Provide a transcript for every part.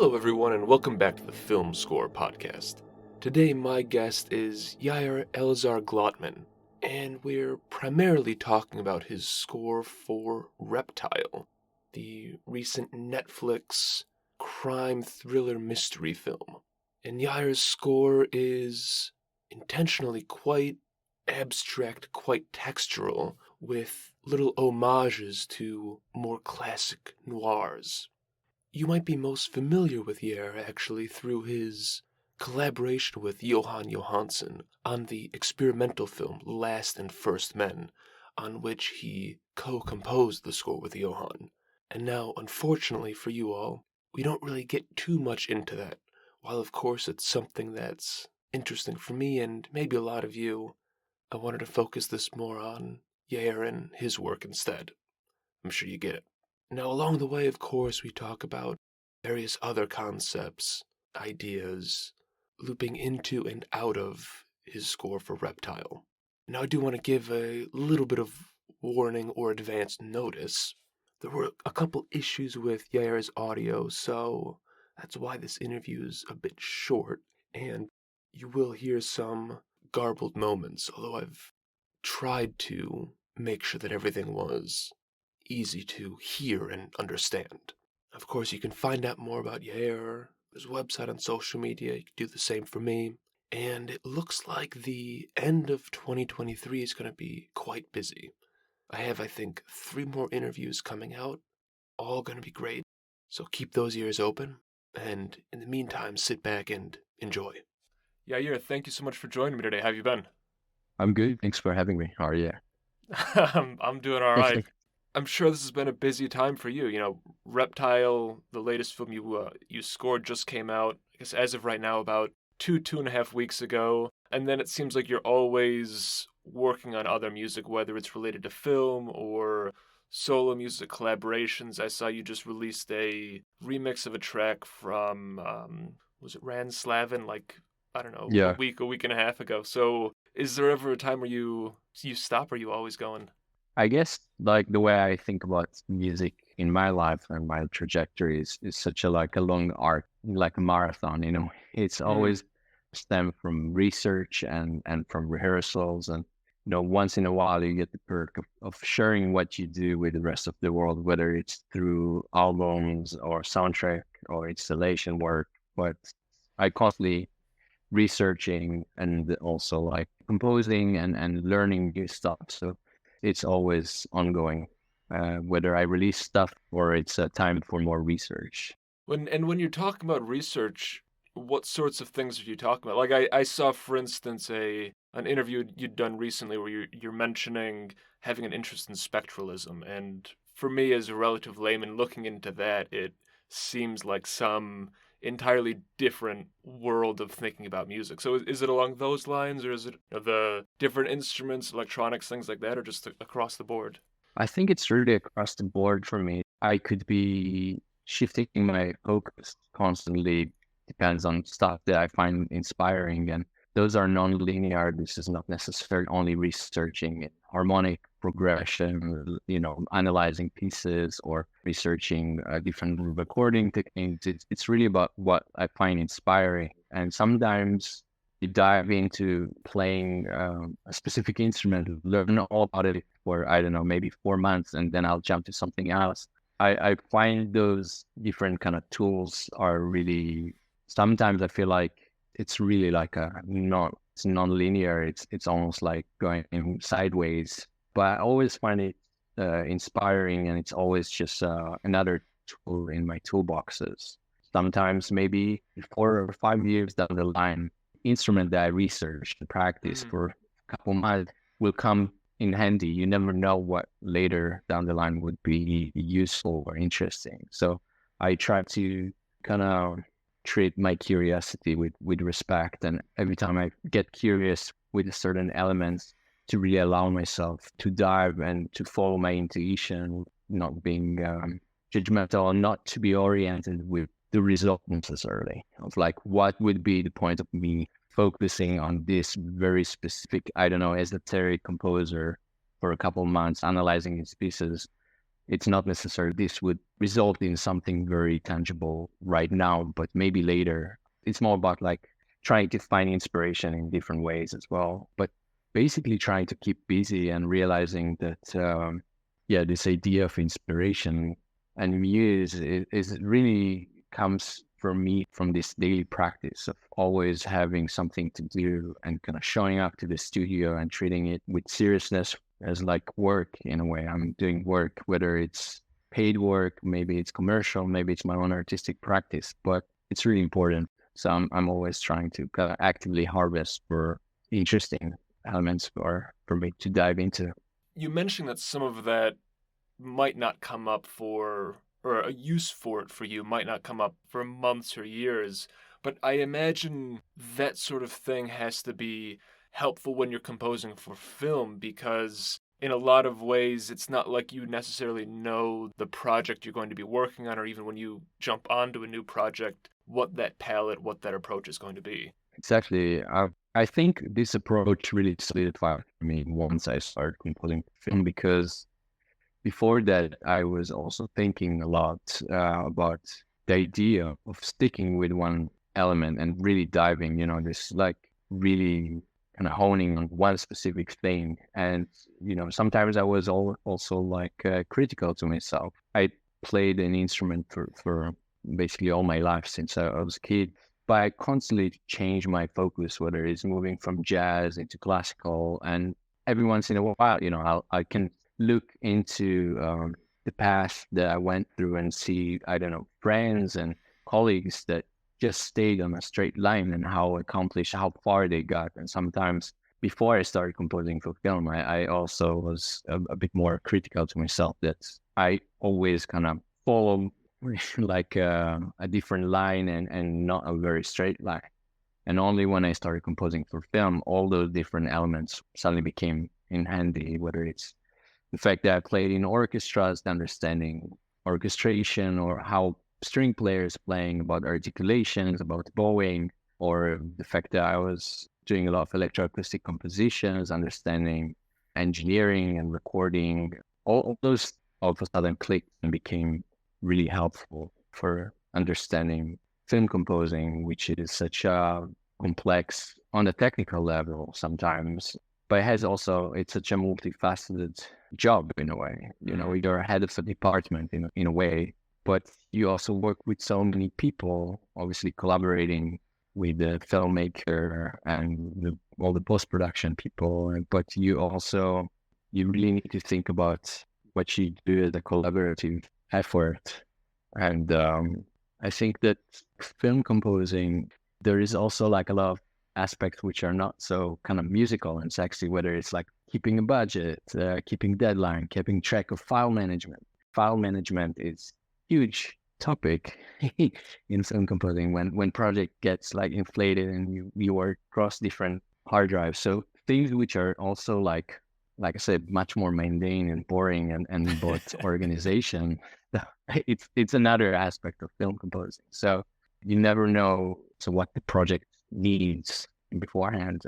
Hello everyone and welcome back to the Film Score podcast. Today my guest is Yair Elazar Glotman, and we're primarily talking about his score for Reptile, the recent Netflix crime thriller mystery film. And Yair's score is intentionally quite abstract, quite textural, with little homages to more classic noirs. You might be most familiar with Yair, actually, through his collaboration with Jóhann Jóhannsson on the experimental film Last and First Men, on which he co-composed the score with Jóhann. And now, unfortunately for you all, we don't really get too much into that. While of course it's something that's interesting for me and maybe a lot of you, I wanted to focus this more on Yair and his work instead. I'm sure you get it. Now, along the way, of course, we talk about various other concepts, ideas, looping into and out of his score for Reptile. Now, I do want to give a little bit of warning or advance notice. There were a couple issues with Yair's audio, so that's why this interview is a bit short, and you will hear some garbled moments, although I've tried to make sure that everything was easy to hear and understand. Of course, you can find out more about Yair, his website on social media. You can do the same for me. And it looks like the end of 2023 is going to be quite busy. I have, I think, 3 more interviews coming out, all going to be great. So keep those ears open, and in the meantime, sit back and enjoy. Yair, thank you so much for joining me today. How have you been? I'm good. Thanks for having me. How are you? I'm doing all right. I'm sure this has been a busy time for you. You know, Reptile, the latest film you scored, just came out, I guess as of right now, about 2.5 weeks ago. And then it seems like you're always working on other music, whether it's related to film or solo music collaborations. I saw you just released a remix of a track from, was it Rand Slavin, like, I don't know, Yeah. a week and a half ago. So is there ever a time where you stop, or are you always going? I guess like the way I think about music in my life and my trajectory is such a long arc, like a marathon, you know. It's always stemmed from research and from rehearsals, and once in a while you get the perk of sharing what you do with the rest of the world, whether it's through albums or soundtrack or installation work. But I constantly researching and also like composing and learning new stuff. So it's always ongoing, whether I release stuff or it's time for more research. When you're talking about research, what sorts of things are you talking about? Like I saw, for instance, an interview you'd done recently where you're mentioning having an interest in spectralism, and for me as a relative layman looking into that, it seems like some entirely different world of thinking about music. So is it along those lines, or is it the different instruments, electronics, things like that, or just across the board? I think it's really across the board for me. I could be shifting my focus constantly, depends on stuff that I find inspiring, and those are non-linear. This is not necessarily only researching harmonic progression, analyzing pieces or researching different recording techniques. It's really about what I find inspiring. And sometimes you dive into playing a specific instrument, learn all about it for, I don't know, maybe 4 months, and then I'll jump to something else. I find those different kind of tools are really, sometimes I feel like it's really like it's non-linear. It's almost like going sideways, but I always find it inspiring, and it's always just another tool in my toolboxes. Sometimes maybe 4 or 5 years down the line, instrument that I researched and practiced for a couple months will come in handy. You never know what later down the line would be useful or interesting. So I try to kind of treat my curiosity with respect, and every time I get curious with certain elements, to really allow myself to dive and to follow my intuition, not being judgmental, and not to be oriented with the result necessarily of like what would be the point of me focusing on this very specific, I don't know, esoteric composer for a couple months, analyzing his pieces. it's not necessary this would result in something very tangible right now, but maybe later. It's more about like trying to find inspiration in different ways as well. But basically trying to keep busy and realizing that, this idea of inspiration and muse is really comes for me from this daily practice of always having something to do and kind of showing up to the studio and treating it with seriousness as like work in a way. I'm doing work, whether it's paid work, maybe it's commercial, maybe it's my own artistic practice, but it's really important. So I'm always trying to kind of actively harvest for interesting elements for me to dive into. You mentioned that some of that might not come up or a use for it for you might not come up for months or years, but I imagine that sort of thing has to be helpful when you're composing for film because in a lot of ways it's not like you necessarily know the project you're going to be working on or even when you jump onto a new project what that palette, what that approach is going to be. Exactly. I think this approach really solidified for me once I started composing film because before that, I was also thinking a lot about the idea of sticking with one element and really diving, this like really kind of honing on one specific thing. And, sometimes I was also like critical to myself. I played an instrument for basically all my life since I was a kid. But I constantly change my focus, whether it's moving from jazz into classical. And every once in a while, I can look into the past that I went through and see, I don't know, friends and colleagues that just stayed on a straight line and how accomplished, how far they got. And sometimes before I started composing for film, I also was a bit more critical to myself that I always kind of follow like a different line and not a very straight line. And only when I started composing for film, all those different elements suddenly became in handy, whether it's the fact that I played in orchestras, understanding orchestration or how string players playing, about articulations, about bowing, or the fact that I was doing a lot of electroacoustic compositions, understanding engineering and recording, all those all of a sudden clicked and became really helpful for understanding film composing, which is such a complex on the technical level sometimes, but it's such a multifaceted job in a way. You're head of a department in a way, but you also work with so many people, obviously collaborating with the filmmaker and all the post-production people. But you really need to think about what you do as a collaborative effort. And I think that film composing, there is also like a lot of aspects which are not so kind of musical and sexy, whether it's like keeping a budget, keeping deadline, keeping track of file management. File management is huge topic in film composing when project gets like inflated and you work across different hard drives. So things which are also like I said, much more mundane and boring and about organization. It's another aspect of film composing. So you never know what the project needs beforehand.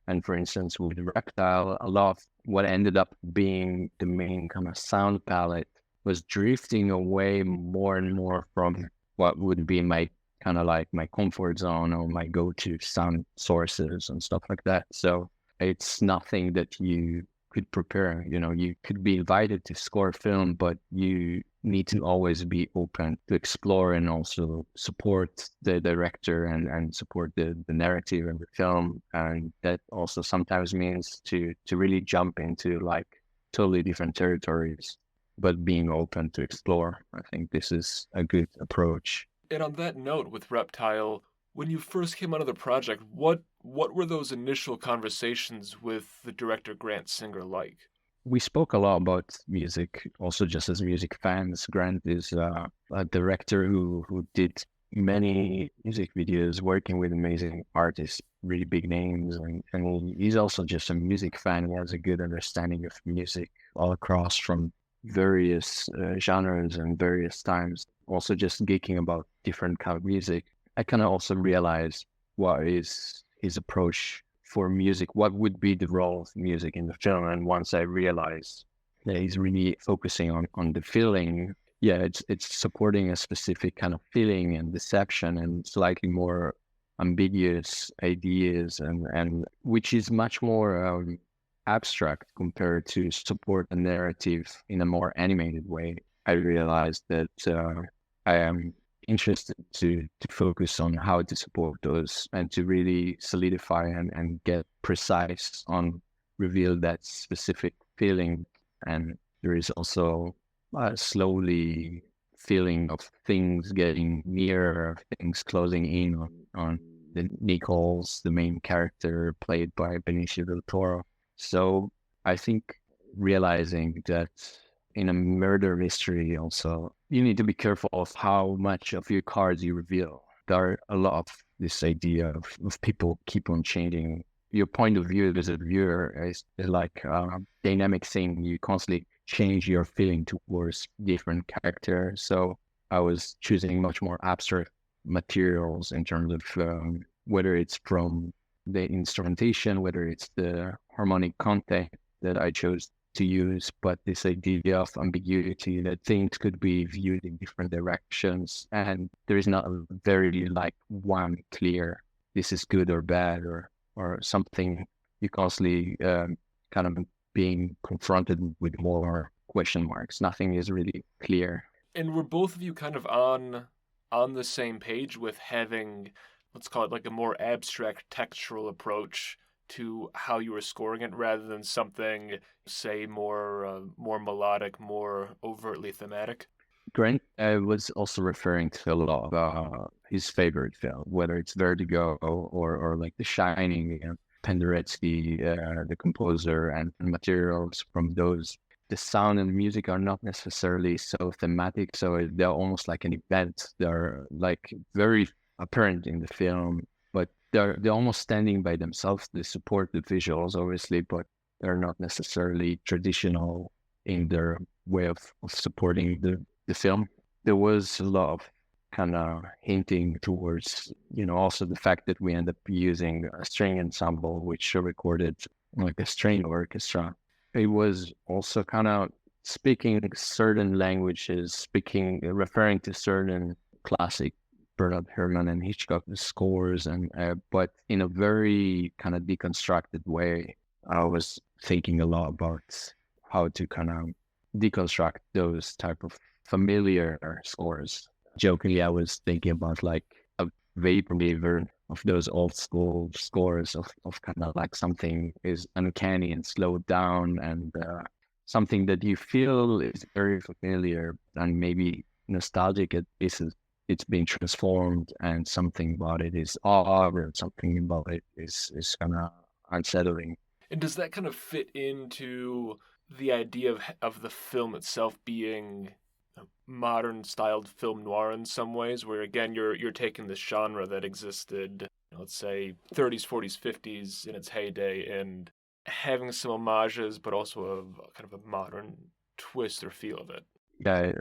And for instance, with Reptile, a lot of what ended up being the main kind of sound palette was drifting away more and more from what would be my kind of like my comfort zone or my go-to sound sources and stuff like that. So it's nothing that you could prepare. You could be invited to score film, but you need to always be open to explore and also support the director and support the narrative of the film. And that also sometimes means to really jump into like totally different territories, but being open to explore. I think this is a good approach. And on that note, with Reptile, when you first came out of the project, what were those initial conversations with the director Grant Singer like? We spoke a lot about music, also just as music fans. Grant is a director who did many music videos, working with amazing artists, really big names, and he's also just a music fan. He has a good understanding of music all across from various genres and various times. Also just geeking about different kind of music. I kind of also realized what is his approach for music, what would be the role of music in the film. And once I realized that he's really focusing on the feeling. Yeah, it's supporting a specific kind of feeling and deception and slightly more ambiguous ideas, and which is much more abstract compared to support a narrative in a more animated way. I realized that I am interested to focus on how to support those and to really solidify and get precise on reveal that specific feeling. And there is also a slowly feeling of things getting nearer, things closing in on the Nichols, the main character played by Benicio del Toro. So I think realizing that in a murder mystery also, you need to be careful of how much of your cards you reveal. There are a lot of this idea of people keep on changing. Your point of view as a viewer is like a dynamic thing. You constantly change your feeling towards different characters. So I was choosing much more abstract materials in terms of whether it's from the instrumentation, whether it's the harmonic content that I chose to use, but this idea of ambiguity, that things could be viewed in different directions, and there is not a very like one clear, this is good or bad or something. You constantly kind of being confronted with more question marks. Nothing is really clear. And were both of you kind of on the same page with having, let's call it like a more abstract textural approach to how you were scoring it, rather than something, say, more melodic, more overtly thematic? Grant was also referring to a lot of his favorite film, whether it's Vertigo or like The Shining, Penderecki, the composer, and materials from those. The sound and the music are not necessarily so thematic, so they're almost like an event. They're like very apparent in the film, but they're almost standing by themselves. They support the visuals, obviously, but they're not necessarily traditional in their way of supporting the film. There was a lot of kind of hinting towards, also the fact that we end up using a string ensemble, which recorded like a string orchestra. It was also kind of speaking certain languages, referring to certain classic Bernard Herrmann and Hitchcock scores, and but in a very kind of deconstructed way. I was thinking a lot about how to kind of deconstruct those type of familiar scores. Jokingly, I was thinking about like a vapor of those old school scores of kind of like something is uncanny and slowed down, and something that you feel is very familiar and maybe nostalgic. It's being transformed, and something about it is odd, or something about it is kind of unsettling. And does that kind of fit into the idea of the film itself being modern styled film noir in some ways, where again you're taking this genre that existed, let's say 30s, 40s, 50s in its heyday, and having some homages, but also a kind of a modern twist or feel of it? Yeah,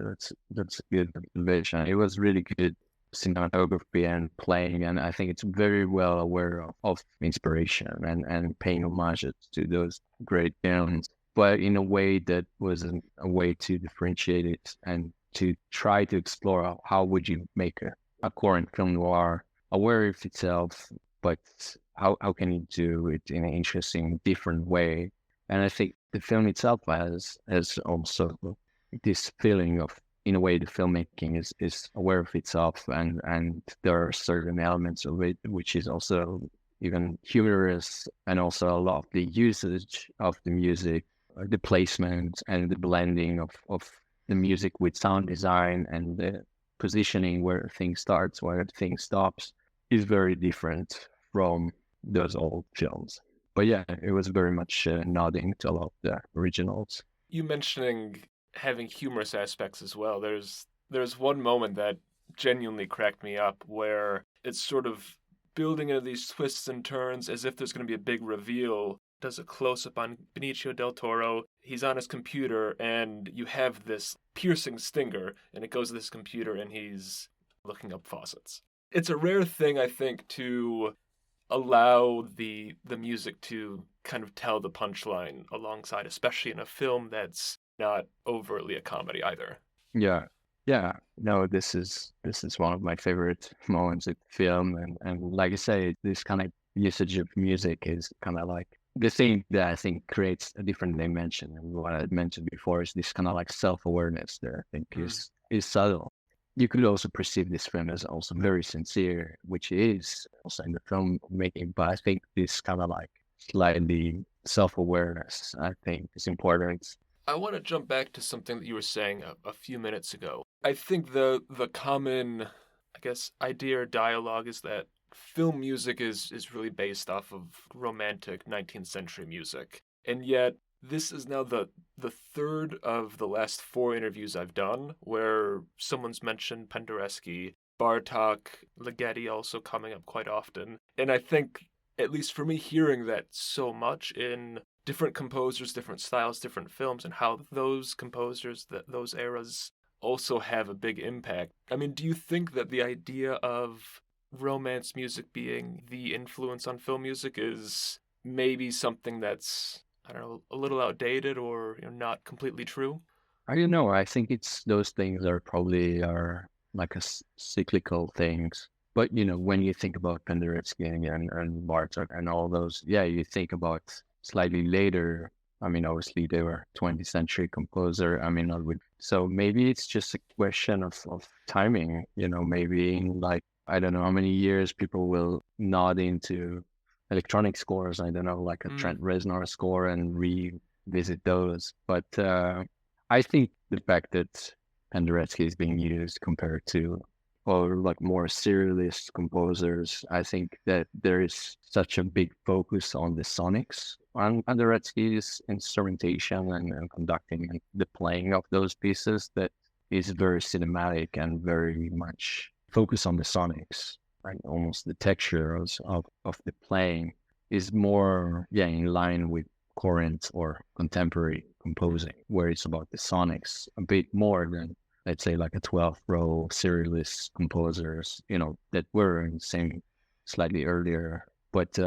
that's a good observation. It was really good cinematography and playing, and I think it's very well aware of inspiration and paying homages to those great films, but in a way that wasn't a way to differentiate it and to try to explore how would you make a current film noir aware of itself, but how can you do it in an interesting, different way? And I think the film itself has also this feeling of, in a way, the filmmaking is aware of itself, and there are certain elements of it which is also even humorous, and also a lot of the usage of the music, the placement and the blending of the music with sound design, and the positioning where things starts, where things stops, is very different from those old films. But yeah, it was very much nodding to a lot of the originals. You mentioning having humorous aspects as well. There's one moment that genuinely cracked me up, where it's sort of building into these twists and turns as if there's going to be a big reveal. Does a close up on Benicio del Toro. He's on his computer, and you have this piercing stinger, and it goes to this computer, and he's looking up faucets. It's a rare thing, I think, to allow the music to kind of tell the punchline alongside, especially in a film that's not overtly a comedy either. Yeah. Yeah. No, this is one of my favorite moments in film, and like I say, this kind of usage of music is kind of like the thing that I think creates a different dimension. And what I mentioned before is this kind of like self-awareness that I think Mm. is subtle. You could also perceive this film as also very sincere, which is also in the film making, but I think this kind of like slightly self-awareness, I think, is important. I want to jump back to something that you were saying a few minutes ago. I think the common, I guess, idea or dialogue is that film music is really based off of romantic 19th century music. And yet this is now the third of the last four interviews I've done where someone's mentioned Penderecki, Bartok, Ligeti also coming up quite often. And I think, at least for me, hearing that so much in different composers, different styles, different films, and how those composers, those eras also have a big impact. I mean, do you think that the idea of romance music being the influence on film music is maybe something that's, I don't know, a little outdated or not completely true? I don't know. I think it's those things are probably are like cyclical things. But when you think about Penderecki and Bartok and all those, yeah, you think about slightly later. I mean, obviously they were 20th century composer. I mean, so maybe it's just a question of timing. Maybe in like I don't know how many years people will nod into electronic scores. I don't know, like a Mm. Trent Reznor score and revisit those. But I think the fact that Penderecki is being used compared to or like more serialist composers, I think that there is such a big focus on the sonics on Penderecki's instrumentation and conducting and the playing of those pieces that is very cinematic and very much focused on the sonics, right? Almost the textures of the playing is more, yeah, in line with current or contemporary composing, where it's about the sonics a bit more than, let's say, like a 12-row serialist composers, that were in the same slightly earlier. But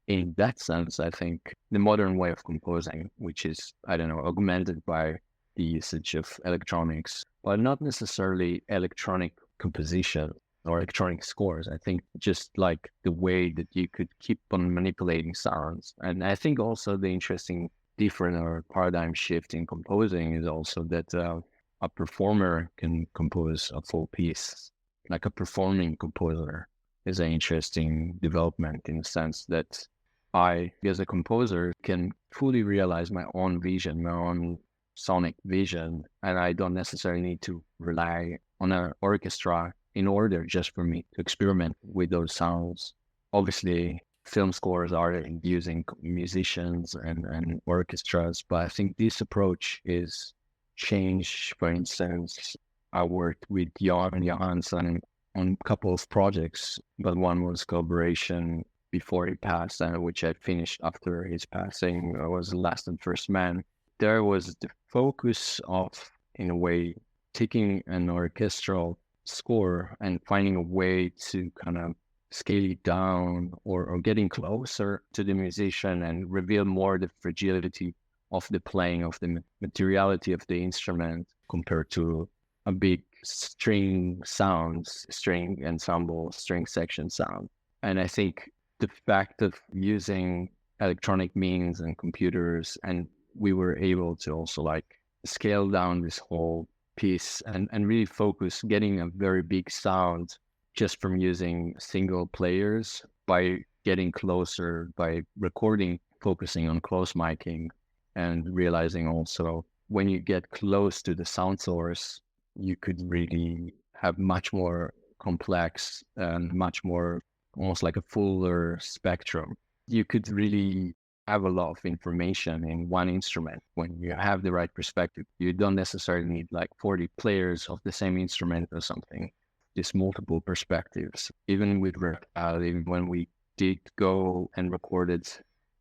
in that sense, I think the modern way of composing, which is, I don't know, augmented by the usage of electronics, but not necessarily electronic composition or electronic scores. I think just like the way that you could keep on manipulating sounds. And I think also the interesting different or paradigm shift in composing is also that a performer can compose a full piece. Like a performing composer is an interesting development in the sense that I, as a composer, can fully realize my own vision, my own sonic vision, and I don't necessarily need to rely on an orchestra in order just for me to experiment with those sounds. Obviously, film scores are using musicians and orchestras, but I think this approach is changed. For instance, I worked with Jóhann Jóhannsson on a couple of projects, but one was collaboration before he passed, and which I finished after his passing, was Last and First Man. There was the focus of, in a way, taking an orchestral score and finding a way to kind of scale it down or getting closer to the musician and reveal more the fragility of the playing, of the materiality of the instrument compared to a big string sounds, string ensemble, string section sound. And I think the fact of using electronic means and computers, and we were able to also like scale down this whole piece and really focus getting a very big sound just from using single players by getting closer, by recording, focusing on close miking and realizing also when you get close to the sound source, you could really have much more complex and much more almost like a fuller spectrum. You could really have a lot of information in one instrument when you have the right perspective. You don't necessarily need like 40 players of the same instrument or something. Just multiple perspectives. Even with Reptile, even when we did go and recorded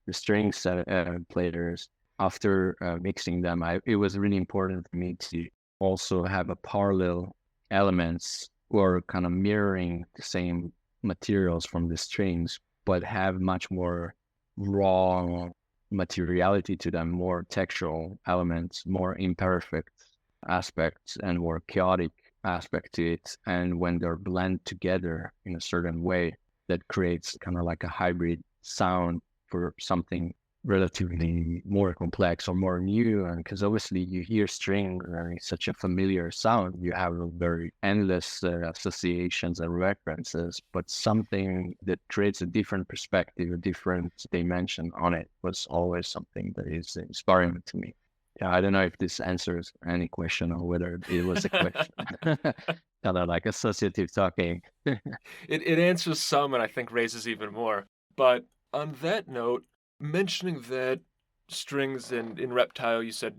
the string players, after mixing them, it was really important for me to also have a parallel elements or kind of mirroring the same materials from the strings, but have much more raw materiality to them, more textural elements, more imperfect aspects, and more chaotic aspect to it. And when they're blended together in a certain way, that creates kind of like a hybrid sound for something relatively more complex or more new. And because obviously you hear string and it's such a familiar sound, you have a very endless associations and references, but something that creates a different perspective, a different dimension on it was always something that is inspiring to me. Yeah, I don't know if this answers any question or whether it was a question. Kind of like associative talking. It answers some and I think raises even more. But on that note, mentioning that strings in Reptile, you said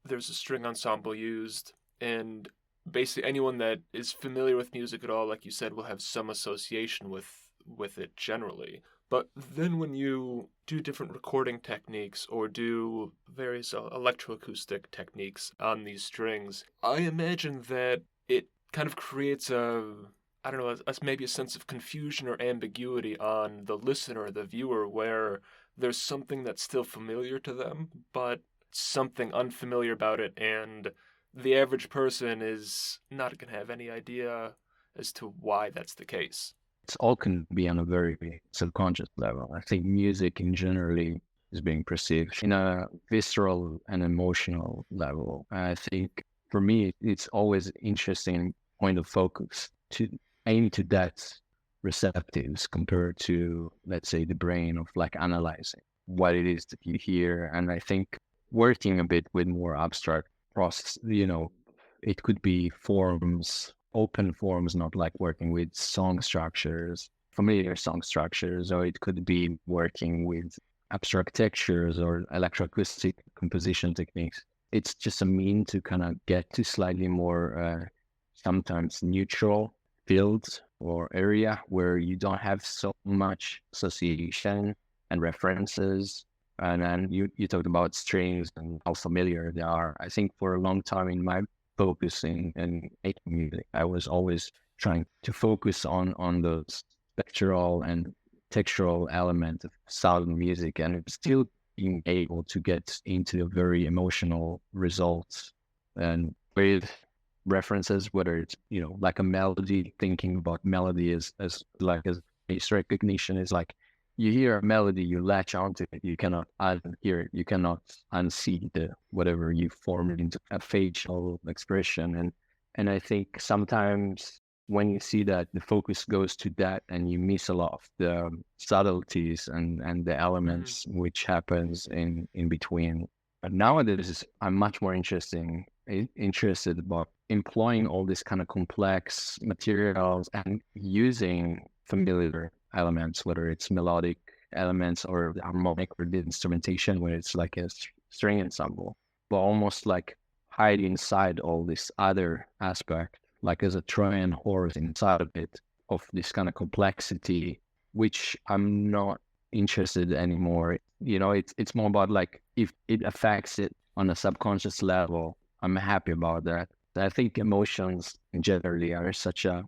there's a string ensemble used, and basically anyone that is familiar with music at all, like you said, will have some association with it generally. But then when you do different recording techniques or do various electroacoustic techniques on these strings, I imagine that it kind of creates I don't know, maybe a sense of confusion or ambiguity on the listener, the viewer, where there's something that's still familiar to them, but something unfamiliar about it, and the average person is not going to have any idea as to why that's the case. It's all can be on a very subconscious level. I think music in generally is being perceived in a visceral and emotional level. I think for me, it's always interesting point of focus to aim to that receptives compared to, let's say, the brain of like analyzing what it is that you hear. And I think working a bit with more abstract process, it could be forms, open forms, not like working with song structures, familiar song structures, or it could be working with abstract textures or electroacoustic composition techniques. It's just a mean to kind of get to slightly more sometimes neutral fields or area where you don't have so much association and references. And then you talked about strings and how familiar they are. I think for a long time in my focusing and making music, I was always trying to focus on those spectral and textural element of sound music, and still being able to get into a very emotional results and with references, whether it's like a melody, thinking about melody as face recognition is like you hear a melody, you latch onto it, you cannot unhear it, you cannot unsee the whatever you formed into a facial expression. And I think sometimes when you see that, the focus goes to that and you miss a lot of the subtleties and the elements which happens in between. But nowadays I'm much more interested about employing all these kind of complex materials and using familiar elements, whether it's melodic elements or the harmonic or the instrumentation, where it's like a string ensemble, but almost like hide inside all this other aspect, like as a Trojan horse inside of it, of this kind of complexity, which I'm not interested anymore. It's more about like if it affects it on a subconscious level, I'm happy about that. I think emotions generally are such a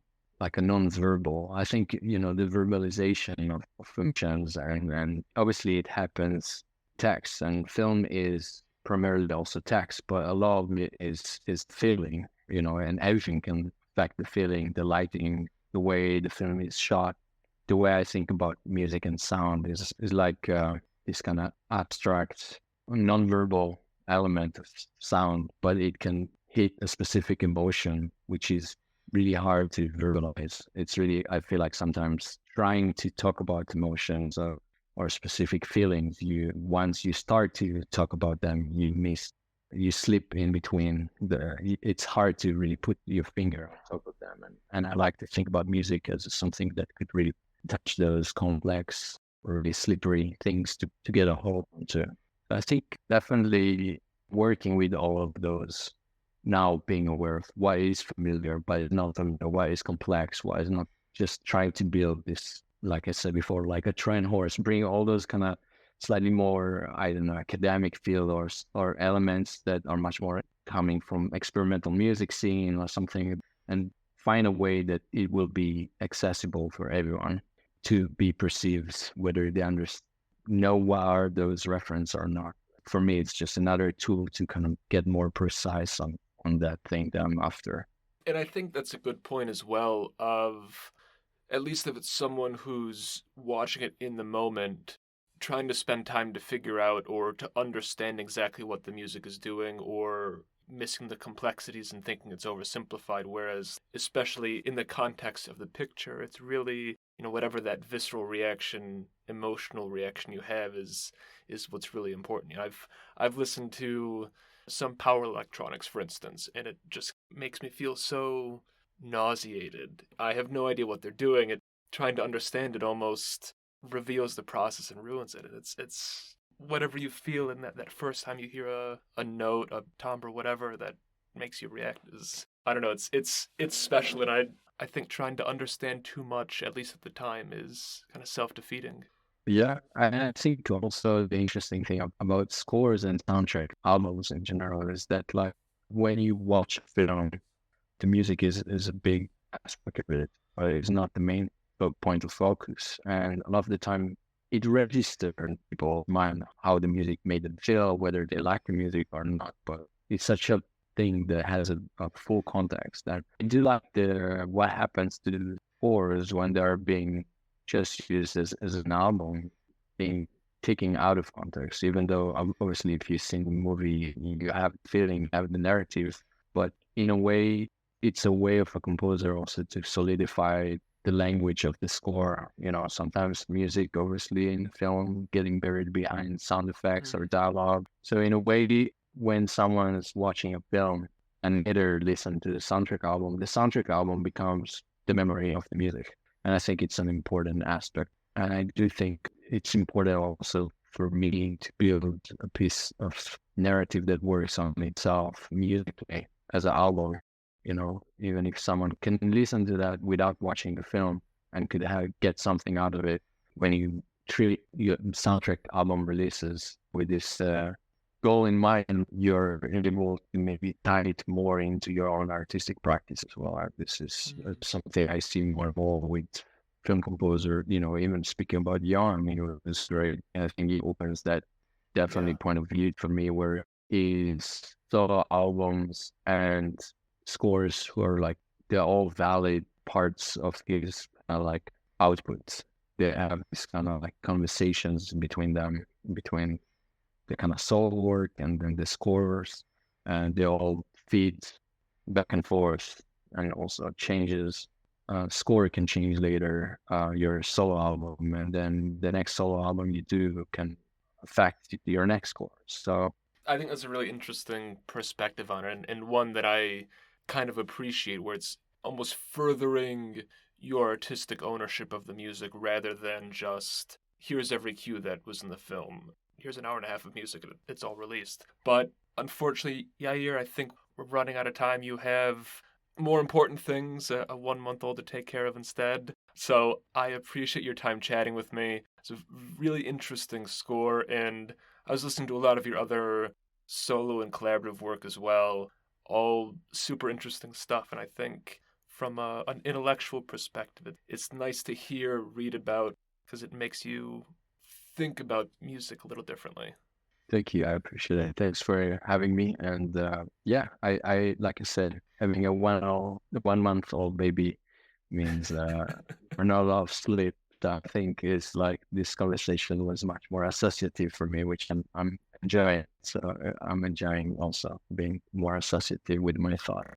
non-verbal. I think, the verbalization of emotions and obviously it happens text, and film is primarily also text, but a lot of it is feeling, and everything can affect the feeling, the lighting, the way the film is shot. The way I think about music and sound is like this kind of abstract, non-verbal element of sound, but it can hit a specific emotion, which is really hard to verbalize. It's really, I feel like sometimes trying to talk about emotions or specific feelings, once you start to talk about them, you slip in between it's hard to really put your finger on top of them. And I like to think about music as something that could really touch those complex, really slippery things to get a hold onto. I think definitely working with all of those, now being aware of what is familiar, but is not familiar, what is complex, what is not, just trying to build this, like I said before, like a Trojan horse, bring all those kind of slightly more, I don't know, academic field or elements that are much more coming from experimental music scene or something, and find a way that it will be accessible for everyone to be perceived, whether they understand know what are those references or not. For me, it's just another tool to kind of get more precise on that thing that I'm after. And I think that's a good point as well of, at least if it's someone who's watching it in the moment, trying to spend time to figure out or to understand exactly what the music is doing, or missing the complexities and thinking it's oversimplified. Whereas, especially in the context of the picture, it's really, whatever that visceral reaction, emotional reaction you have is what's really important. I've listened to some power electronics, for instance, and it just makes me feel so nauseated. I have no idea what they're doing. Trying to understand it almost reveals the process and ruins it. And it's whatever you feel in that first time you hear a note, a timbre, whatever that makes you react is, I don't know, it's special. And I think trying to understand too much, at least at the time, is kind of self-defeating. Yeah, and I think also the interesting thing about scores and soundtrack albums in general is that like when you watch a film, the music is a big aspect of it, but it's not the main point of focus. And a lot of the time, it registers in people's mind how the music made them feel, whether they like the music or not. But it's such a thing that has a full context. That I do like the what happens to the scores when they're being just used as an album, being taken out of context. Even though obviously, if you see the movie, you have the feeling, you have the narrative, but in a way, it's a way of a composer also to solidify the language of the score. Sometimes music, obviously, in the film, getting buried behind sound effects or dialogue. So in a way, when someone is watching a film and later listen to the soundtrack album becomes the memory of the music. And I think it's an important aspect. And I do think it's important also for me to build a piece of narrative that works on itself musically as an album. Even if someone can listen to that without watching the film and could get something out of it, when you treat your soundtrack album releases with this goal in mind, you're able to maybe tie it more into your own artistic practice as well. This is something I see more and more with film composer, even speaking about Jan, it's great. I think he opens that definitely point of view for me, where his solo albums and scores who are like, they're all valid parts of his like outputs. They have this kind of like conversations between them, between the kind of solo work and then the scores, and they all feed back and forth, and also changes. Score can change later, your solo album, and then the next solo album you do can affect your next score. So I think that's a really interesting perspective on it, and one that I kind of appreciate, where it's almost furthering your artistic ownership of the music rather than just, here's every cue that was in the film. Here's an hour and a half of music, and it's all released. But unfortunately, Yair, I think we're running out of time. You have more important things, a 1-month-old to take care of instead. So I appreciate your time chatting with me. It's a really interesting score, and I was listening to a lot of your other solo and collaborative work as well. All super interesting stuff, and I think from an intellectual perspective, it's nice to read about, because it makes you think about music a little differently. thank you. I appreciate it. Thanks for having me. And I like I said, having a 1 month old baby means we're not a lot of sleep. I think is like this conversation was much more associative for me, which I'm enjoying. So I'm enjoying also being more associative with my thought.